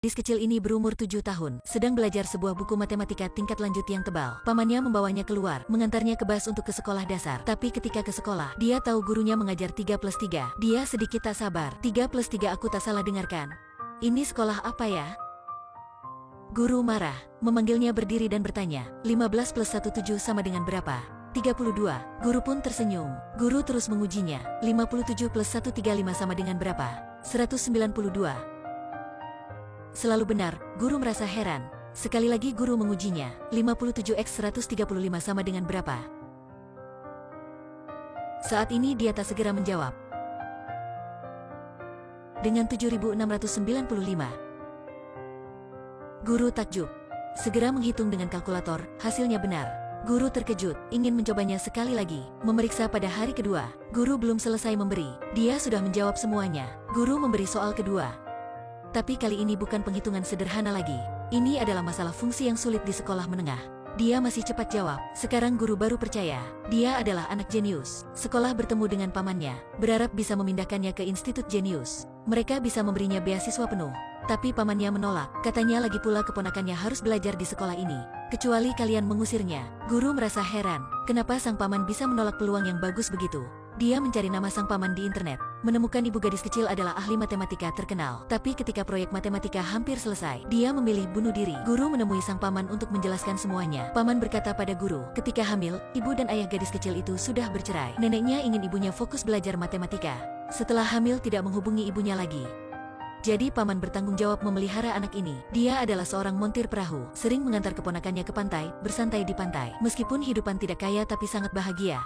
Gadis kecil ini berumur 7 tahun, sedang belajar sebuah buku matematika tingkat lanjut yang tebal. Pamannya membawanya keluar, mengantarnya ke bus untuk ke sekolah dasar. Tapi ketika ke sekolah, dia tahu gurunya mengajar 3+3. Dia sedikit tak sabar. 3+3 aku tak salah dengarkan. Ini sekolah apa ya? Guru marah, memanggilnya berdiri dan bertanya, 15 plus 17 sama dengan berapa? 32. Guru pun tersenyum. Guru terus mengujinya, 57 plus 135 sama dengan berapa? 192. Selalu benar, guru merasa heran. Sekali lagi guru mengujinya, 57x 135 sama dengan berapa? Saat ini dia tak segera menjawab. Dengan 7695. Guru takjub. Segera menghitung dengan kalkulator, hasilnya benar. Guru terkejut, ingin mencobanya sekali lagi. Memeriksa pada hari kedua, guru belum selesai memberi. Dia sudah menjawab semuanya. Guru memberi soal kedua. Tapi kali ini bukan penghitungan sederhana lagi. Ini adalah masalah fungsi yang sulit di sekolah menengah. Dia masih cepat jawab. Sekarang guru baru percaya. Dia adalah anak jenius. Sekolah bertemu dengan pamannya, berharap bisa memindahkannya ke institut jenius. Mereka bisa memberinya beasiswa penuh. Tapi pamannya menolak. Katanya lagi pula keponakannya harus belajar di sekolah ini. Kecuali kalian mengusirnya. Guru merasa heran. Kenapa sang paman bisa menolak peluang yang bagus begitu? Dia mencari nama sang paman di internet, menemukan ibu gadis kecil adalah ahli matematika terkenal. Tapi ketika proyek matematika hampir selesai, dia memilih bunuh diri. Guru menemui sang paman untuk menjelaskan semuanya. Paman berkata pada guru, ketika hamil, ibu dan ayah gadis kecil itu sudah bercerai. Neneknya ingin ibunya fokus belajar matematika. Setelah hamil tidak menghubungi ibunya lagi. Jadi paman bertanggung jawab memelihara anak ini. Dia adalah seorang montir perahu, sering mengantar keponakannya ke pantai, bersantai di pantai. Meskipun hidupan tidak kaya tapi sangat bahagia.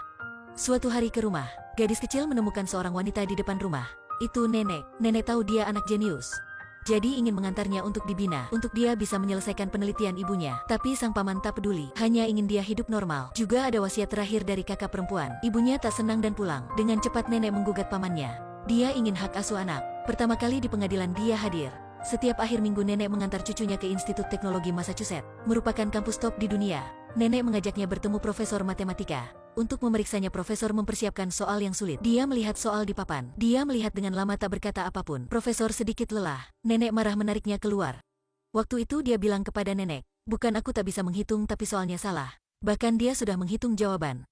Suatu hari ke rumah, gadis kecil menemukan seorang wanita di depan rumah. Itu nenek. Nenek tahu dia anak jenius. Jadi ingin mengantarnya untuk dibina, untuk dia bisa menyelesaikan penelitian ibunya. Tapi sang paman tak peduli, hanya ingin dia hidup normal. Juga ada wasiat terakhir dari kakak perempuan. Ibunya tak senang dan pulang. Dengan cepat nenek menggugat pamannya. Dia ingin hak asuh anak. Pertama kali di pengadilan dia hadir. Setiap akhir minggu nenek mengantar cucunya ke Institut Teknologi Massachusetts, merupakan kampus top di dunia. Nenek mengajaknya bertemu profesor matematika. Untuk memeriksanya profesor mempersiapkan soal yang sulit. Dia melihat soal di papan. Dia melihat dengan lama tak berkata apapun. Profesor sedikit lelah. Nenek marah menariknya keluar. Waktu itu dia bilang kepada nenek, bukan aku tak bisa menghitung tapi soalnya salah. Bahkan dia sudah menghitung jawaban.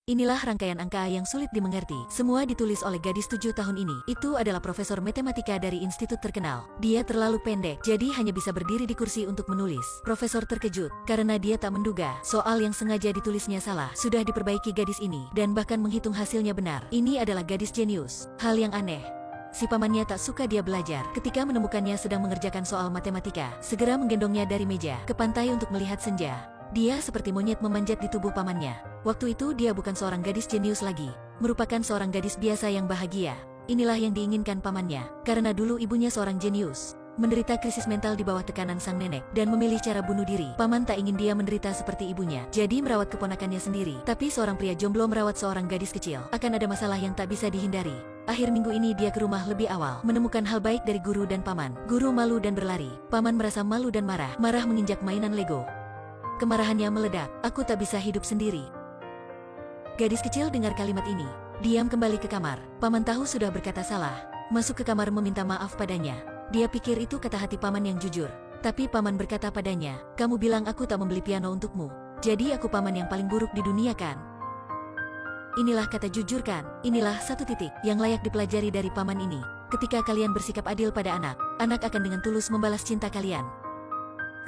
Inilah rangkaian angka yang sulit dimengerti. Semua ditulis oleh gadis 7 tahun ini. Itu adalah profesor matematika dari institut terkenal. Dia terlalu pendek, jadi hanya bisa berdiri di kursi untuk menulis. Profesor terkejut, karena dia tak menduga soal yang sengaja ditulisnya salah. Sudah diperbaiki gadis ini, dan bahkan menghitung hasilnya benar. Ini adalah gadis jenius. Hal yang aneh. Si pamannya tak suka dia belajar. Ketika menemukannya sedang mengerjakan soal matematika, segera menggendongnya dari meja ke pantai untuk melihat senja. Dia seperti monyet memanjat di tubuh pamannya. Waktu itu dia bukan seorang gadis jenius lagi, merupakan seorang gadis biasa yang bahagia. Inilah yang diinginkan pamannya, karena dulu ibunya seorang jenius. Menderita krisis mental di bawah tekanan sang nenek, dan memilih cara bunuh diri. Paman tak ingin dia menderita seperti ibunya, jadi merawat keponakannya sendiri. Tapi seorang pria jomblo merawat seorang gadis kecil, akan ada masalah yang tak bisa dihindari. Akhir minggu ini dia ke rumah lebih awal, menemukan hal baik dari guru dan paman. Guru malu dan berlari, paman merasa malu dan marah menginjak mainan Lego. Kemarahannya meledak, aku tak bisa hidup sendiri. Gadis kecil dengar kalimat ini, diam kembali ke kamar. Paman tahu sudah berkata salah, masuk ke kamar meminta maaf padanya. Dia pikir itu kata hati paman yang jujur. Tapi paman berkata padanya, kamu bilang aku tak membeli piano untukmu. Jadi aku paman yang paling buruk di dunia kan? Inilah kata jujur kan? Inilah satu titik yang layak dipelajari dari paman ini. Ketika kalian bersikap adil pada anak, anak akan dengan tulus membalas cinta kalian.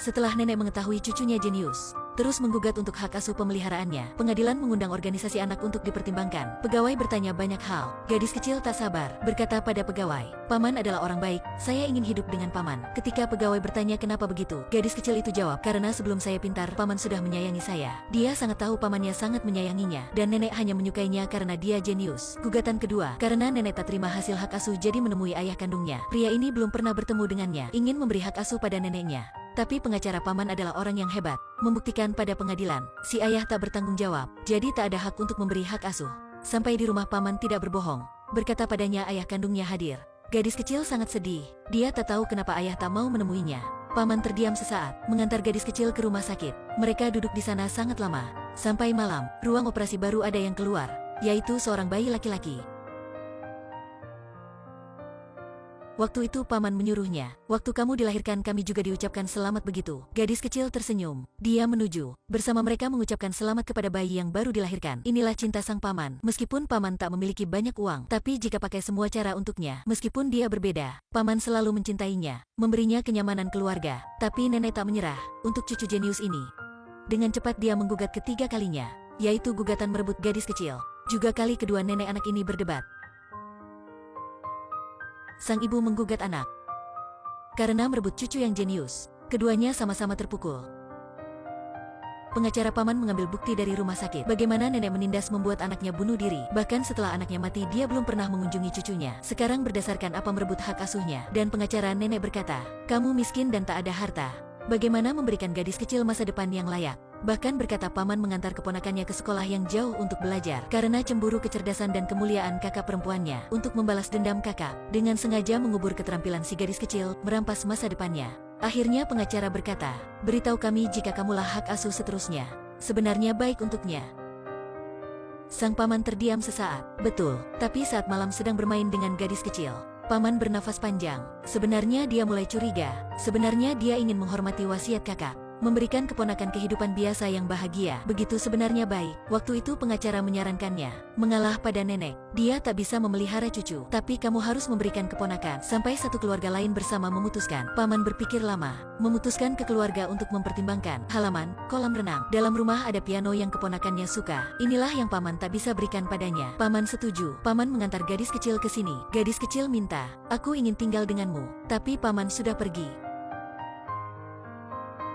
Setelah nenek mengetahui cucunya jenius, terus menggugat untuk hak asuh pemeliharaannya, pengadilan mengundang organisasi anak untuk dipertimbangkan. Pegawai bertanya banyak hal. Gadis kecil tak sabar, berkata pada pegawai, paman adalah orang baik, saya ingin hidup dengan paman. Ketika pegawai bertanya kenapa begitu, gadis kecil itu jawab, karena sebelum saya pintar, paman sudah menyayangi saya. Dia sangat tahu pamannya sangat menyayanginya, dan nenek hanya menyukainya karena dia jenius. Gugatan kedua, karena nenek tak terima hasil hak asuh jadi menemui ayah kandungnya. Pria ini belum pernah bertemu dengannya, ingin memberi hak asuh pada neneknya. Tapi pengacara paman adalah orang yang hebat, membuktikan pada pengadilan, si ayah tak bertanggung jawab, jadi tak ada hak untuk memberi hak asuh. Sampai di rumah paman tidak berbohong, berkata padanya ayah kandungnya hadir. Gadis kecil sangat sedih, dia tak tahu kenapa ayah tak mau menemuinya. Paman terdiam sesaat, mengantar gadis kecil ke rumah sakit. Mereka duduk di sana sangat lama. Sampai malam, ruang operasi baru ada yang keluar, yaitu seorang bayi laki-laki. Waktu itu paman menyuruhnya. Waktu kamu dilahirkan kami juga diucapkan selamat begitu. Gadis kecil tersenyum. Dia menuju. Bersama mereka mengucapkan selamat kepada bayi yang baru dilahirkan. Inilah cinta sang paman. Meskipun paman tak memiliki banyak uang, tapi jika pakai semua cara untuknya, meskipun dia berbeda, paman selalu mencintainya, memberinya kenyamanan keluarga. Tapi nenek tak menyerah untuk cucu jenius ini. Dengan cepat dia menggugat ketiga kalinya, yaitu gugatan merebut gadis kecil. Juga kali kedua nenek anak ini berdebat. Sang ibu menggugat anak karena merebut cucu yang jenius. Keduanya sama-sama terpukul. Pengacara paman mengambil bukti dari rumah sakit. Bagaimana nenek menindas membuat anaknya bunuh diri. Bahkan setelah anaknya mati dia belum pernah mengunjungi cucunya. Sekarang berdasarkan apa merebut hak asuhnya. Dan pengacara nenek berkata, kamu miskin dan tak ada harta. Bagaimana memberikan gadis kecil masa depan yang layak? Bahkan berkata paman mengantar keponakannya ke sekolah yang jauh untuk belajar. Karena cemburu kecerdasan dan kemuliaan kakak perempuannya. Untuk membalas dendam kakak, dengan sengaja mengubur keterampilan si gadis kecil, merampas masa depannya. Akhirnya pengacara berkata, beritahu kami jika kamulah hak asuh seterusnya. Sebenarnya baik untuknya. Sang paman terdiam sesaat. Betul, tapi saat malam sedang bermain dengan gadis kecil, paman bernafas panjang. Sebenarnya dia mulai curiga. Sebenarnya dia ingin menghormati wasiat kakak, memberikan keponakan kehidupan biasa yang bahagia. Begitu sebenarnya baik. Waktu itu pengacara menyarankannya mengalah pada nenek. Dia tak bisa memelihara cucu, tapi kamu harus memberikan keponakan. Sampai satu keluarga lain bersama memutuskan. Paman berpikir lama, memutuskan ke keluarga untuk mempertimbangkan. Halaman, kolam renang. Dalam rumah ada piano yang keponakannya suka. Inilah yang paman tak bisa berikan padanya. Paman setuju. Paman mengantar gadis kecil ke sini. Gadis kecil minta, aku ingin tinggal denganmu. Tapi paman sudah pergi.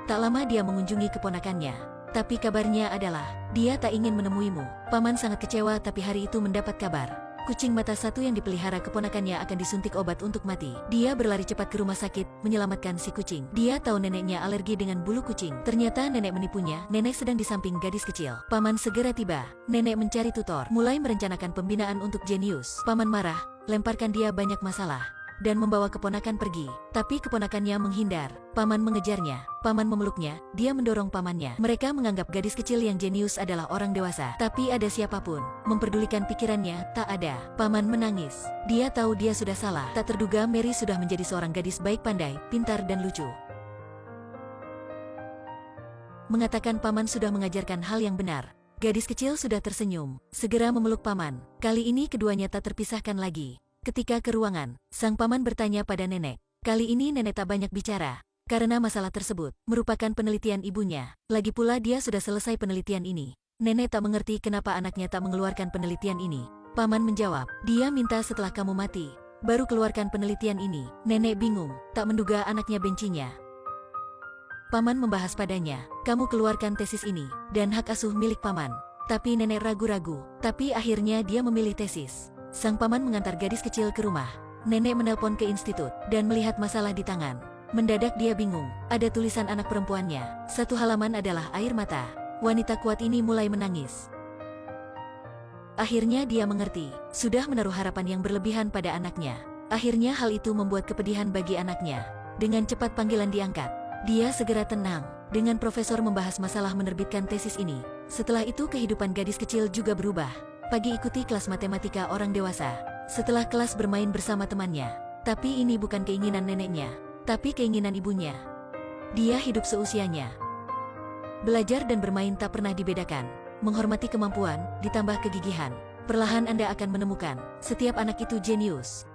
Tak lama dia mengunjungi keponakannya. Tapi kabarnya adalah, dia tak ingin menemuimu. Paman sangat kecewa tapi hari itu mendapat kabar. Kucing mata satu yang dipelihara keponakannya akan disuntik obat untuk mati. Dia berlari cepat ke rumah sakit, menyelamatkan si kucing. Dia tahu neneknya alergi dengan bulu kucing. Ternyata nenek menipunya, nenek sedang di samping gadis kecil. Paman segera tiba. Nenek mencari tutor, mulai merencanakan pembinaan untuk jenius. Paman marah, lemparkan dia banyak masalah, dan membawa keponakan pergi. Tapi keponakannya menghindar. Paman mengejarnya. Paman memeluknya. Dia mendorong pamannya. Mereka menganggap gadis kecil yang jenius adalah orang dewasa. Tapi ada siapapun memperdulikan pikirannya, tak ada. Paman menangis. Dia tahu dia sudah salah. Tak terduga Mary sudah menjadi seorang gadis baik, pandai, pintar dan lucu. Mengatakan paman sudah mengajarkan hal yang benar. Gadis kecil sudah tersenyum. Segera memeluk paman. Kali ini keduanya tak terpisahkan lagi. Ketika ke ruangan, sang paman bertanya pada nenek. Kali ini nenek tak banyak bicara, karena masalah tersebut merupakan penelitian ibunya. Lagi pula dia sudah selesai penelitian ini. Nenek tak mengerti kenapa anaknya tak mengeluarkan penelitian ini. Paman menjawab, dia minta setelah kamu mati, baru keluarkan penelitian ini. Nenek bingung, tak menduga anaknya bencinya. Paman membahas padanya, kamu keluarkan tesis ini, dan hak asuh milik paman. Tapi nenek ragu-ragu, tapi akhirnya dia memilih tesis. Sang paman mengantar gadis kecil ke rumah. Nenek menelpon ke institut, dan melihat masalah di tangan. Mendadak dia bingung, ada tulisan anak perempuannya. Satu halaman adalah air mata. Wanita kuat ini mulai menangis. Akhirnya dia mengerti, sudah menaruh harapan yang berlebihan pada anaknya. Akhirnya hal itu membuat kepedihan bagi anaknya. Dengan cepat panggilan diangkat. Dia segera tenang. Dengan profesor membahas masalah menerbitkan tesis ini. Setelah itu kehidupan gadis kecil juga berubah. Pagi ikuti kelas matematika orang dewasa. Setelah kelas bermain bersama temannya. Tapi ini bukan keinginan neneknya, tapi keinginan ibunya. Dia hidup seusianya. Belajar dan bermain tak pernah dibedakan. Menghormati kemampuan, ditambah kegigihan. Perlahan Anda akan menemukan, setiap anak itu jenius.